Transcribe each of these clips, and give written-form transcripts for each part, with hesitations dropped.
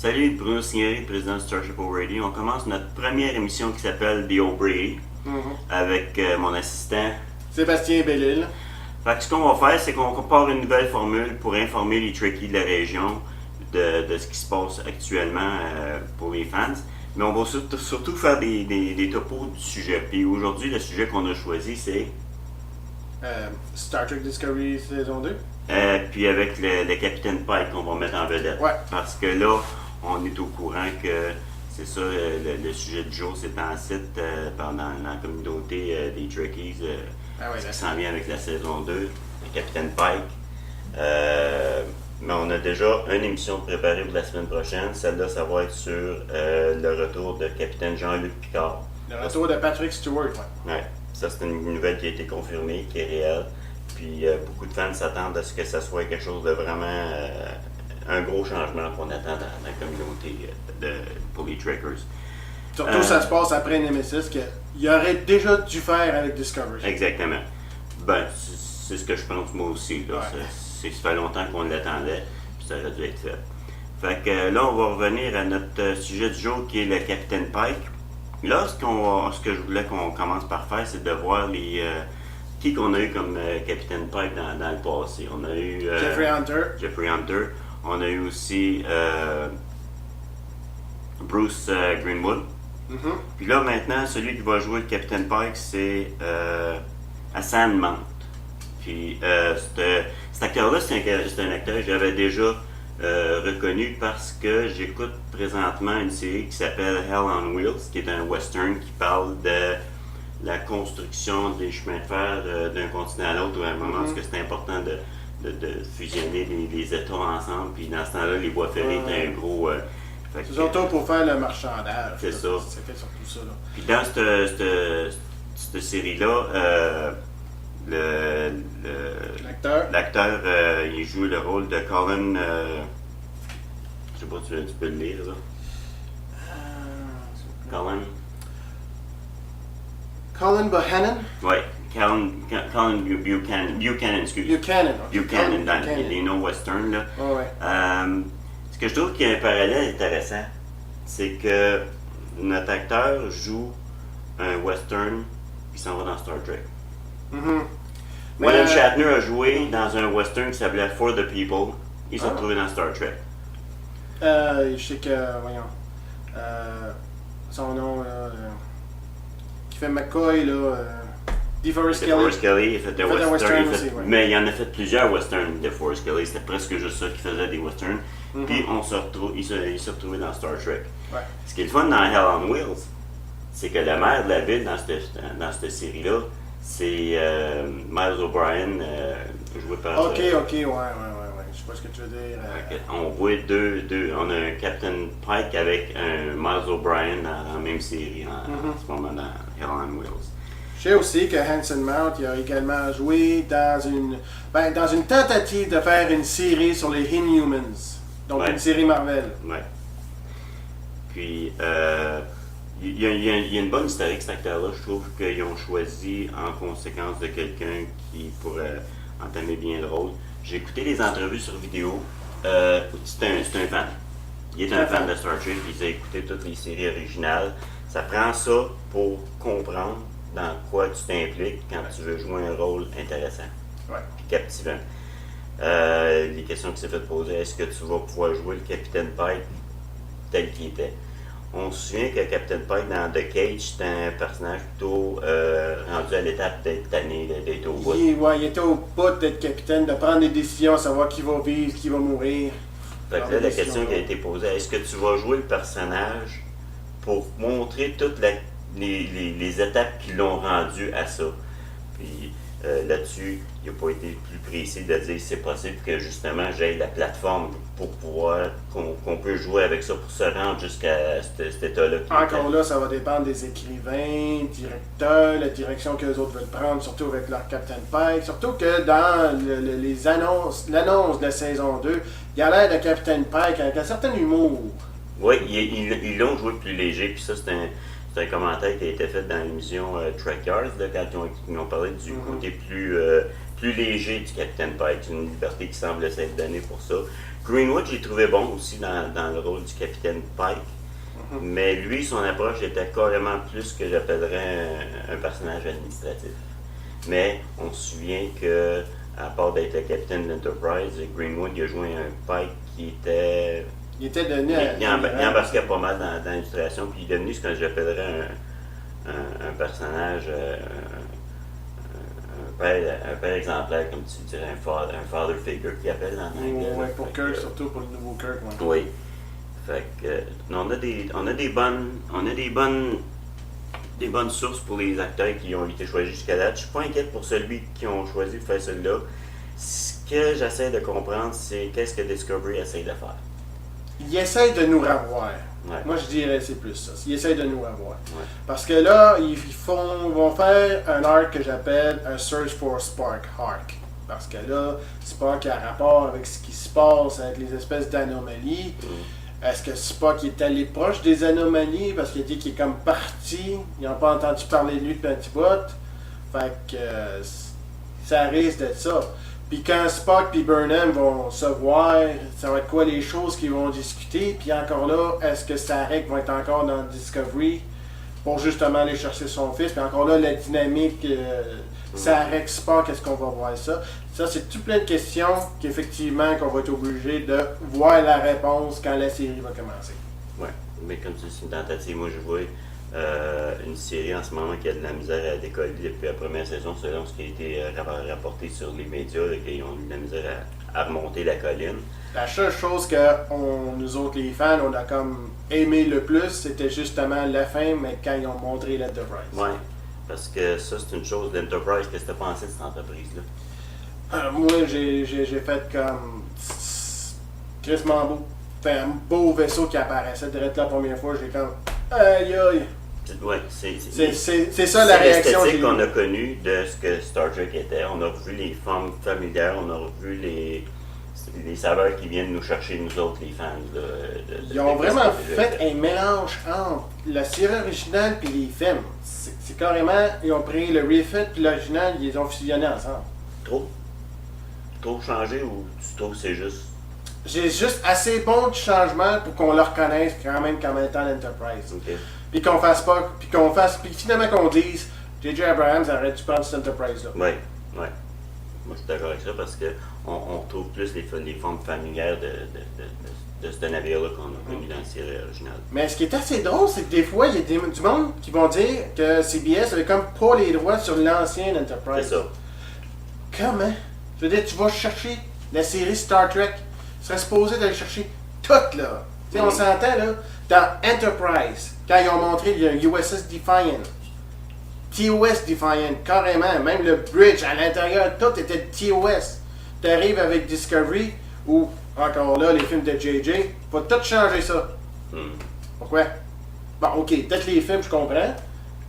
Salut, Bruno Signoret, président de Starship Radio. On commence notre première émission qui s'appelle The O'Brady avec mon assistant Sébastien Bellil. Fait que ce qu'on va faire, c'est qu'on compare une nouvelle formule pour informer les Trekkies de la région de ce qui se passe actuellement pour les fans. Mais on va surtout faire des topos du sujet. Puis aujourd'hui, le sujet qu'on a choisi, c'est... Star Trek Discovery saison 2. Puis avec le Capitaine Pike qu'on va mettre en vedette. Ouais. Parce que là, on est au courant que c'est ça, le sujet du jour, c'est en site dans la communauté des Trekkies ce qui s'en vient avec la saison 2, le Capitaine Pike. Mais on a déjà une émission préparée pour la semaine prochaine. Celle-là, ça va être sur le retour de Capitaine Jean-Luc Picard. Le retour de Patrick Stewart. Ouais. Ça, c'est une nouvelle qui a été confirmée, qui est réelle. Puis beaucoup de fans s'attendent à ce que ça soit quelque chose de vraiment... un gros changement qu'on attend dans la communauté pour les Trekkers. Surtout, ça se passe après Nemesis, qu'il aurait déjà dû faire avec Discovery. Exactement. Ben, c'est ce que je pense moi aussi. Là. Ouais. Ça fait longtemps qu'on l'attendait, puis ça aurait dû être fait. Fait que là, on va revenir à notre sujet du jour, qui est le Capitaine Pike. Là, ce que je voulais qu'on commence par faire, c'est de voir qui qu'on a eu comme Capitaine Pike dans le passé. On a eu Jeffrey Hunter. On a eu aussi Bruce Greenwood. Puis là, maintenant, celui qui va jouer le Capitaine Pike, c'est Hassan Mount. Puis cet acteur-là, c'est un acteur que j'avais déjà reconnu parce que j'écoute présentement une série qui s'appelle Hell on Wheels, qui est un western qui parle de la construction des chemins de fer d'un continent à l'autre, à un moment où c'est important de fusionner les États ensemble, puis dans ce temps-là, les voies ferrées étaient un gros... c'est surtout pour faire le marchandage. C'est ça. C'est fait surtout ça. Là. Puis dans cette série-là, l'acteur, il joue le rôle de Colin... je sais pas, tu peux le lire, là? Colin Bohannon? Oui, Colin Buchanan, excuse. Buchanan, dans les no-western, là. Oh, ouais. Ce que je trouve qu'il y a un parallèle intéressant, c'est que notre acteur joue un western, puis s'en va dans Star Trek. William Shatner a joué dans un western qui s'appelait For the People. Il s'est retrouvé dans Star Trek. Je sais que, voyons, son nom, là, qui fait McCoy, là, DeForest Kelly, il a fait des westerns, aussi, mais il en a fait plusieurs westerns, DeForest Kelly, c'était presque juste ça qu'il faisait des westerns. Puis il s'est retrouvé dans Star Trek. Ouais. Ce qui est le fun dans Hell on Wheels, c'est que le maire de la ville dans cette série-là, c'est Miles O'Brien, joué par... Ok, ouais. Je sais pas ce que tu veux dire. On voit on a un Captain Pike avec un Miles O'Brien dans la même série en ce moment dans Hell on Wheels. Je sais aussi que Hanson Mount il a également joué dans une tentative de faire une série sur les Inhumans. Donc une série Marvel. Ouais. Puis, il y a une bonne historique, cet acteur-là. Je trouve qu'ils ont choisi en conséquence de quelqu'un qui pourrait entamer bien le rôle. J'ai écouté les entrevues sur vidéo. C'est un fan. Il est un fan de Star Trek. Il a écouté toutes les séries originales. Ça prend ça pour comprendre dans quoi tu t'impliques quand tu veux jouer un rôle intéressant et captivant. Les questions qui s'est fait poser, est-ce que tu vas pouvoir jouer le Capitaine Pike tel qu'il était? On se souvient que Captain Pike dans The Cage, c'était un personnage plutôt rendu à l'étape d'être tanné, d'être au bout. Il était au bout d'être capitaine, de prendre des décisions, savoir qui va vivre, qui va mourir. Fait que là, la question qui a été posée, est-ce que tu vas jouer le personnage pour montrer toutes les étapes qui l'ont rendu à ça? Puis là-dessus, il n'a pas été plus précis de dire c'est possible que justement j'aille la plateforme pour pouvoir, qu'on peut jouer avec ça pour se rendre jusqu'à cet état-là. Encore là, ça va dépendre des écrivains, directeurs, la direction que les autres veulent prendre, surtout avec leur Captain Pike. Surtout que dans l'annonce de la saison 2, il y a l'air de Captain Pike avec un certain humour. Oui, ils l'ont joué plus léger, puis ça, c'est C'est un commentaire qui a été fait dans l'émission Track Yards, là, quand ils ont parlé du côté plus léger du Capitaine Pike, une liberté qui semble s'être donnée pour ça. Greenwood, j'ai trouvé bon aussi dans le rôle du Capitaine Pike, mais lui, son approche était carrément plus ce que j'appellerais un personnage administratif. Mais on se souvient que, à part d'être le capitaine de l'Enterprise, Greenwood il a joué un Pike qui était. Il était donné il embarquait pas mal dans l'illustration, puis il est devenu ce que j'appellerais un personnage, un père exemplaire, comme tu dirais, un father figure qui appelle en anglais. Oui, pour Kirk, surtout pour le nouveau Kirk. Ouais. Oui. Fait que, on a des bonnes sources pour les acteurs qui ont été choisis jusqu'à date. Je suis pas inquiète pour celui qui ont choisi de faire celui-là. Ce que j'essaie de comprendre, c'est qu'est-ce que Discovery essaie de faire. Ils essayent de nous revoir. Ouais. Moi, je dirais c'est plus ça. Ils essayent de nous revoir. Ouais. Parce que là, ils vont faire un arc que j'appelle un Search for Spark arc. Parce que là, Spock a rapport avec ce qui se passe avec les espèces d'anomalies. Est-ce que Spock est allé proche des anomalies parce qu'il a dit qu'il est comme parti? Ils n'ont pas entendu parler de lui depuis un petit bout. Fait que ça risque d'être ça. Puis quand Spock et Burnham vont se voir, ça va être quoi les choses qu'ils vont discuter? Puis encore là, est-ce que Sarek va être encore dans Discovery pour justement aller chercher son fils? Puis encore là, la dynamique Sarek Spock, est-ce qu'on va voir ça? Ça, c'est tout plein de questions qu'effectivement qu'on va être obligé de voir la réponse quand la série va commencer. Oui, mais comme tu dis, c'est une tentative. Moi, je vois une série en ce moment qui a de la misère à décoller depuis la première saison, selon ce qui a été rapporté sur les médias, qu'ils ont eu de la misère à remonter la colline. La seule chose que nous autres, les fans, on a comme aimé le plus, c'était justement la fin, mais quand ils ont montré l'Enterprise. Oui, parce que ça, c'est une chose, l'Enterprise, qu'est-ce que tu as pensé de cette entreprise-là? Moi, j'ai fait comme crissement beau. C'était un beau vaisseau qui apparaissait direct la première fois. J'ai comme aïe aïe. Ouais, c'est ça la réaction. C'est l'esthétique qu'on a connue de ce que Star Trek était. On a revu les formes familières, on a revu les saveurs qui viennent nous chercher, nous autres, les fans. Ils ont vraiment fait un mélange entre la série originale et les films. C'est carrément, ils ont pris le refit et l'original, ils les ont fusionnés ensemble. Trop changé ou tu trouves que c'est juste? J'ai juste assez bon de changement pour qu'on le reconnaisse quand même comme étant l'Enterprise. Okay. Puis qu'on fasse pas, puis finalement qu'on dise J.J. Abrams aurait dû prendre cette Enterprise-là. Oui. Moi je suis d'accord avec ça parce que on retrouve plus les formes familières de ce navire-là qu'on a connu dans la série originale. Mais ce qui est assez drôle, c'est que des fois, il y a du monde qui vont dire que CBS avait comme pas les droits sur l'ancienne Enterprise. C'est ça. Comment? Je veux dire, tu vas chercher la série Star Trek, tu serais supposé d'aller chercher toute là. Tu sais, on s'entend là, dans Enterprise, quand ils ont montré le USS Defiant, TOS Defiant, carrément, même le bridge à l'intérieur, tout était TOS. Tu arrives avec Discovery, ou encore là, les films de JJ, faut tout changer ça. Pourquoi? Bon, ok, peut-être les films, je comprends,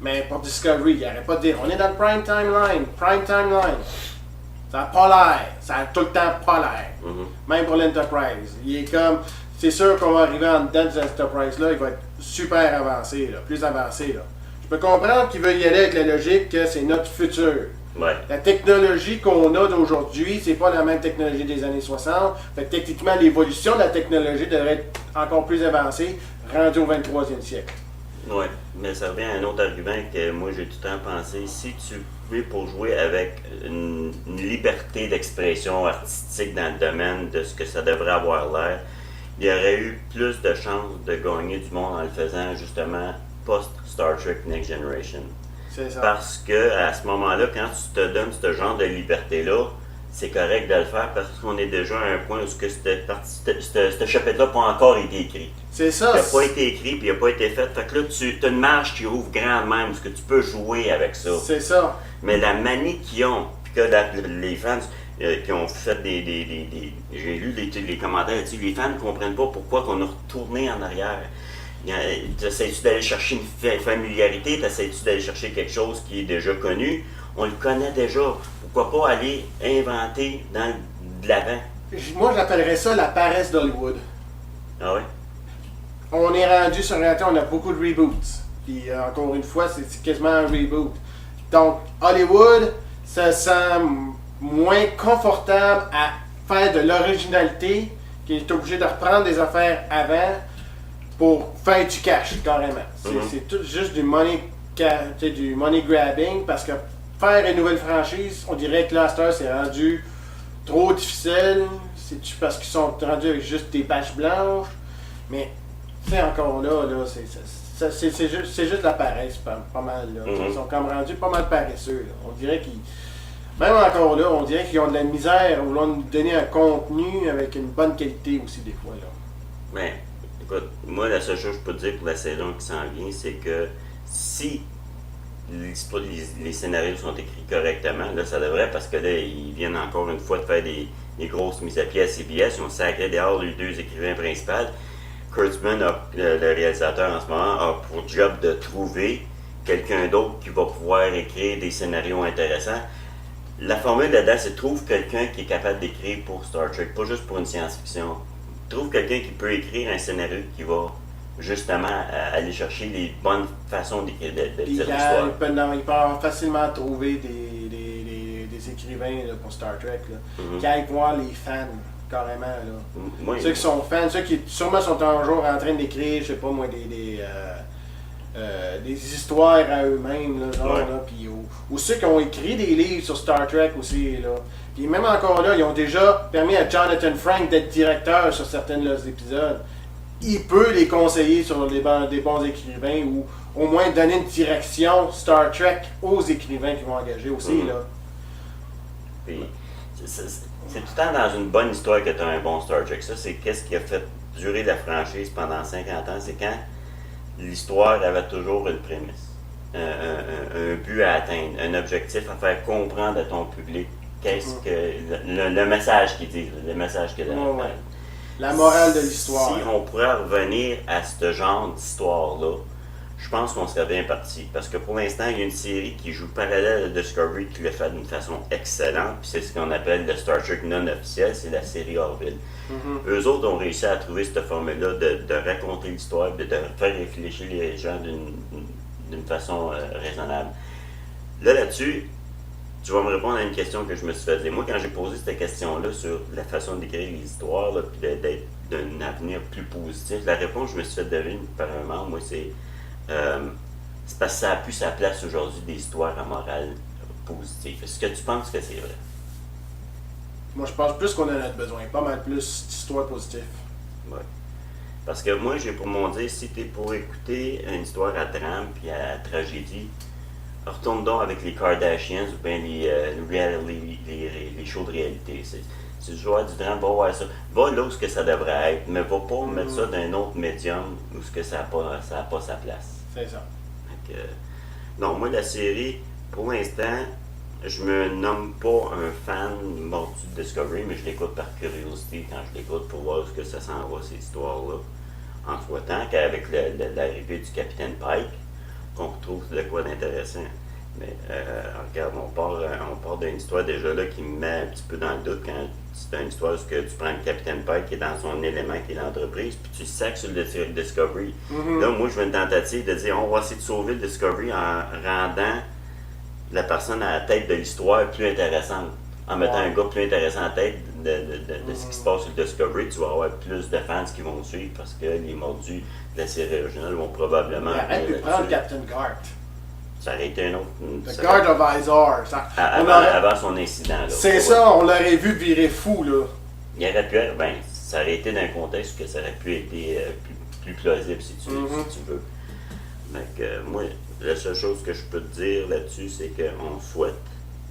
mais pour Discovery, il n'y aurait pas de dire, on est dans le prime timeline. Ça n'a pas l'air. Ça a tout le temps pas l'air. Même pour l'Enterprise. Il est comme. C'est sûr qu'on va arriver en dedans de cette Enterprise-là, il va être super avancé, là, plus avancé. Là. Je peux comprendre qu'il veut y aller avec la logique que c'est notre futur. Ouais. La technologie qu'on a d'aujourd'hui, c'est pas la même technologie des années 60. Fait que techniquement, l'évolution de la technologie devrait être encore plus avancée, rendue au 23e siècle. Oui, mais ça revient à un autre argument que moi j'ai tout le temps pensé. Si tu veux pour jouer avec une liberté d'expression artistique dans le domaine de ce que ça devrait avoir l'air, il y aurait eu plus de chances de gagner du monde en le faisant justement post-Star Trek Next Generation. C'est ça. Parce que à ce moment-là, quand tu te donnes ce genre de liberté-là, c'est correct de le faire parce qu'on est déjà à un point où ce chapitre-là n'a pas encore été écrit. C'est ça. Il n'a pas été écrit puis il n'a pas été fait. Fait que là, tu as une marge qui ouvre grande même, parce que tu peux jouer avec ça. C'est ça. Mais la manie qu'ils ont, puis que les fans qui ont fait j'ai lu les commentaires là-dessus, les fans ne comprennent pas pourquoi on a retourné en arrière. T'essaies-tu d'aller chercher une familiarité, t'essaies-tu d'aller chercher quelque chose qui est déjà connu? On le connaît déjà. Pourquoi pas aller inventer de l'avant? Moi, j'appellerais ça la paresse d'Hollywood. Ah ouais? On est rendu sur Internet, on a beaucoup de reboots. Puis encore une fois, c'est quasiment un reboot. Donc, Hollywood se sent moins confortable à faire de l'originalité, qui est obligé de reprendre des affaires avant pour faire du cash, carrément. C'est tout juste du money grabbing, parce que faire une nouvelle franchise, on dirait que là, c'est rendu trop difficile. C'est-tu parce qu'ils sont rendus avec juste des pages blanches? Mais, tu sais, encore là, c'est juste la paresse, pas mal. Là. Ils sont comme rendus pas mal paresseux. Là. On dirait qu'ils... Même encore là, on dirait qu'ils ont de la misère à vouloir nous donner un contenu avec une bonne qualité aussi, des fois. Là. Mais, écoute, moi, la seule chose que je peux te dire pour la saison qui s'en vient, c'est que si les scénarios sont écrits correctement, là, ça devrait, parce que là, ils viennent encore une fois de faire des grosses mises à pied à CBS. Ils ont sacré dehors les deux écrivains principaux. Kurtzman, le réalisateur en ce moment, a pour job de trouver quelqu'un d'autre qui va pouvoir écrire des scénarios intéressants. La formule là-dedans, c'est trouve quelqu'un qui est capable d'écrire pour Star Trek, pas juste pour une science-fiction. Trouve quelqu'un qui peut écrire un scénario qui va justement aller chercher les bonnes façons d'écrire de dire l'histoire. Il peut facilement trouver des écrivains là, pour Star Trek. Là, qui aillent voir les fans, carrément. Là. Ceux qui sont fans, ceux qui sûrement sont toujours en train d'écrire, je sais pas moi, des histoires à eux-mêmes, là, genre, là, puis, ou ceux qui ont écrit des livres sur Star Trek aussi. Là. Puis même encore là, ils ont déjà permis à Jonathan Frank d'être directeur sur certains de leurs épisodes. Il peut les conseiller sur des bons écrivains ou au moins donner une direction Star Trek aux écrivains qui vont engager aussi. Là. Puis, c'est tout le temps dans une bonne histoire que tu as un bon Star Trek. Ça, c'est qu'est-ce qui a fait durer la franchise pendant 50 ans. C'est quand l'histoire avait toujours une prémisse, un but à atteindre, un objectif à faire comprendre à ton public qu'est-ce que le message qu'ils disent, le message qu'ils donnent. La morale de l'histoire. Si on pourrait revenir à ce genre d'histoire-là, je pense qu'on serait bien parti. Parce que pour l'instant, il y a une série qui joue parallèle à Discovery qui le fait d'une façon excellente. Puis c'est ce qu'on appelle le Star Trek non officiel, c'est la série Orville. Eux autres ont réussi à trouver cette formule-là de raconter l'histoire, de faire réfléchir les gens d'une façon raisonnable. Là-dessus, tu vas me répondre à une question que je me suis faite. Moi, quand j'ai posé cette question-là sur la façon d'écrire les histoires, puis d'être d'un avenir plus positif, la réponse que je me suis fait deviner par un membre, moi, c'est parce que ça a plus sa place aujourd'hui des histoires à morale positive. Est-ce que tu penses que c'est vrai? Moi, je pense plus qu'on en a besoin, pas mal plus d'histoires positives. Oui. Parce que moi, j'ai pour mon dire, si tu es pour écouter une histoire à drame puis à tragédie, retourne donc avec les Kardashians ou bien les shows de réalité. Si tu joues du drame, va voir ça. Va là où ce que ça devrait être, mais va pas mettre ça dans un autre médium où ce que ça n'a pas sa place. C'est ça. Donc, non, moi, la série, pour l'instant, je me nomme pas un fan mordu de Discovery, mais je l'écoute par curiosité quand je l'écoute pour voir où ça s'en va, ces histoires-là. En soit-temps qu'avec l'arrivée du Capitaine Pike, qu'on retrouve de quoi d'intéressant. Mais regarde, on part d'une histoire déjà là qui me met un petit peu dans le doute quand c'est une histoire où tu prends le Capitaine Pike qui est dans son élément qui est l'entreprise, puis tu sacs sur le Discovery. Là, moi, je veux une tentative de dire on va essayer de sauver le Discovery en rendant la personne à la tête de l'histoire plus intéressante. En mettant un gars plus intéressant à la tête de ce qui se passe sur le Discovery, tu vas avoir plus de fans qui vont suivre parce que les mordus de la série originale vont probablement. Il aurait pu prendre Captain Gart. Ça aurait été un autre. The Guard of Izar. Avant son incident. C'est ça, on l'aurait vu virer fou, là. Il aurait pu être, ça aurait été dans un contexte que ça aurait pu être plus plausible si tu veux. Donc, moi, la seule chose que je peux te dire là-dessus, c'est qu'on souhaite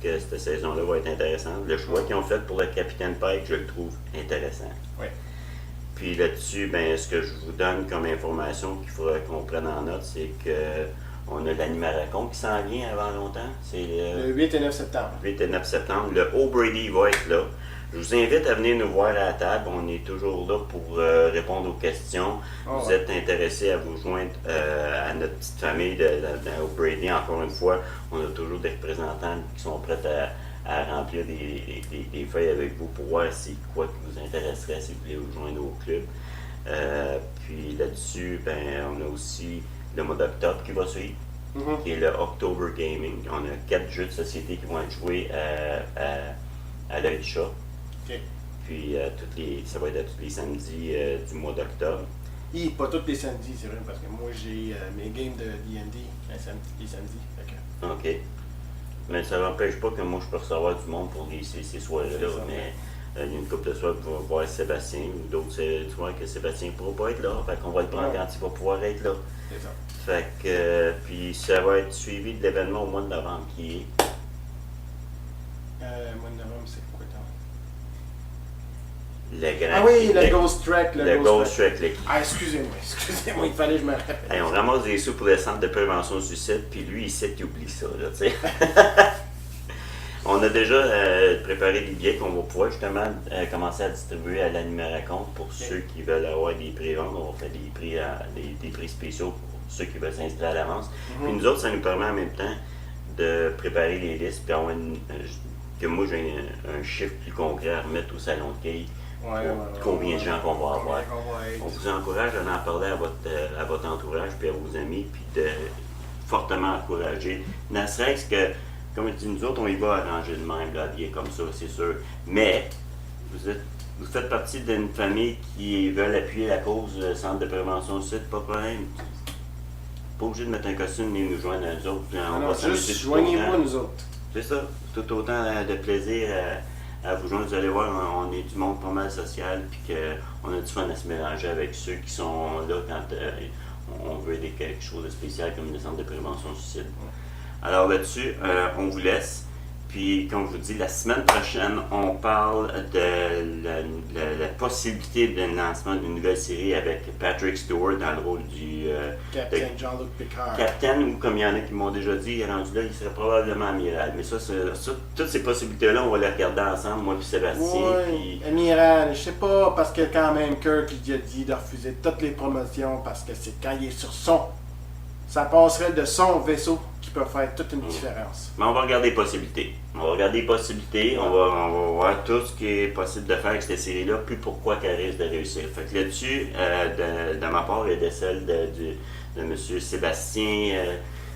que cette saison-là va être intéressante. Le choix qu'ils ont fait pour le Capitaine Pike, je le trouve intéressant. Oui. Puis là-dessus, ce que je vous donne comme information qu'il faudrait qu'on prenne en note, c'est que on a l'Animaracon qui s'en vient avant longtemps. C'est le 8 et 9 septembre. 8 et 9 septembre. Le O'Brady va être là. Je vous invite à venir nous voir à la table. On est toujours là pour répondre aux questions. Vous êtes intéressés à vous joindre à notre petite famille d'O'Brady. Encore une fois, on a toujours des représentants qui sont prêts à remplir des feuilles avec vous pour voir si quoi qui vous intéresserait si vous voulez vous joindre au club. Puis là-dessus, on a aussi le mois d'octobre qui va suivre, Mhm. qui est le October Gaming. On a 4 jeux de société qui vont être joués à l'œil du chat. Ok. Puis ça va être à tous les samedis du mois d'octobre. Pas tous les samedis, c'est vrai, parce que moi j'ai mes games de D&D les samedis. Fait que, OK. Mais ça n'empêche pas que moi je peux recevoir du monde pour ces soirées-là. C'est ça. Mais il y a une couple de soirs qui va voir Sébastien ou d'autres, tu vois que Sébastien ne pourra pas être là. Fait qu'on va le prendre Ouais. quand il va pouvoir être là. c'est ça. Fait que, puis ça va être suivi de l'événement au mois de novembre qui est. Mois de novembre, c'est quoi tant? Le grand. Ah oui, le Ghost Track. Le Ghost Track. Ah, excusez-moi, il fallait que je me rappelle. Hey, on ramasse des sous pour le centre de prévention du suicide, puis lui, il sait qu'il oublie ça, là, tu sais. On a déjà préparé des billets qu'on va pouvoir justement commencer à distribuer à l'Animé Raconte pour ceux qui veulent avoir des prix-ventes. On va faire des prix spéciaux pour ceux qui veulent s'inscrire à l'avance. Puis nous autres, ça nous permet en même temps de préparer les listes, puis que moi j'ai un chiffre plus concret à remettre au salon de quai. Combien de gens qu'on va avoir. On vous encourage à en parler à votre entourage puis à vos amis, puis de fortement encourager. Ne serait-ce que, comme je dis, nous autres, on y va arranger de même, là, habillé comme ça, c'est sûr. Mais vous faites partie d'une famille qui veut appuyer la cause du Centre de prévention du suicide, pas de problème. Pas obligé de mettre un costume et nous joindre à nous autres. On va s'amuser Juste tout joignez-vous autant. à nous autres. C'est ça, tout autant de plaisir à vous joindre. Vous allez voir, on est du monde pas mal social, puis qu'on a du fun à se mélanger avec ceux qui sont là quand on veut aider quelque chose de spécial comme le centre de prévention du suicide. Alors là-dessus, on vous laisse. Puis, comme je vous dis, la semaine prochaine, on parle de la possibilité d'un lancement d'une nouvelle série avec Patrick Stewart dans le rôle du Captain Jean-Luc Picard. capitaine, ou comme il y en a qui m'ont déjà dit, il est rendu là, il serait probablement amiral. Mais ça, toutes ces possibilités-là, on va les regarder ensemble, moi et Sébastien. Oui, amiral, je sais pas, parce que quand même Kirk il a dit de refuser toutes les promotions parce que c'est quand il est sur ça passerait de son vaisseau qui peut faire toute une différence. Mais on va regarder les possibilités. On va regarder les possibilités, on va voir tout ce qui est possible de faire avec cette série-là, puis pourquoi qu'elle risque de réussir. Fait que là-dessus, de ma part et de celle de M. Sébastien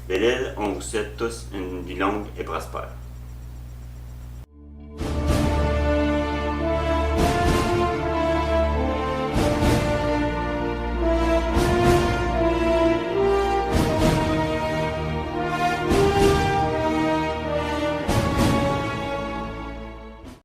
Bellil, on vous souhaite tous une vie longue et prospère.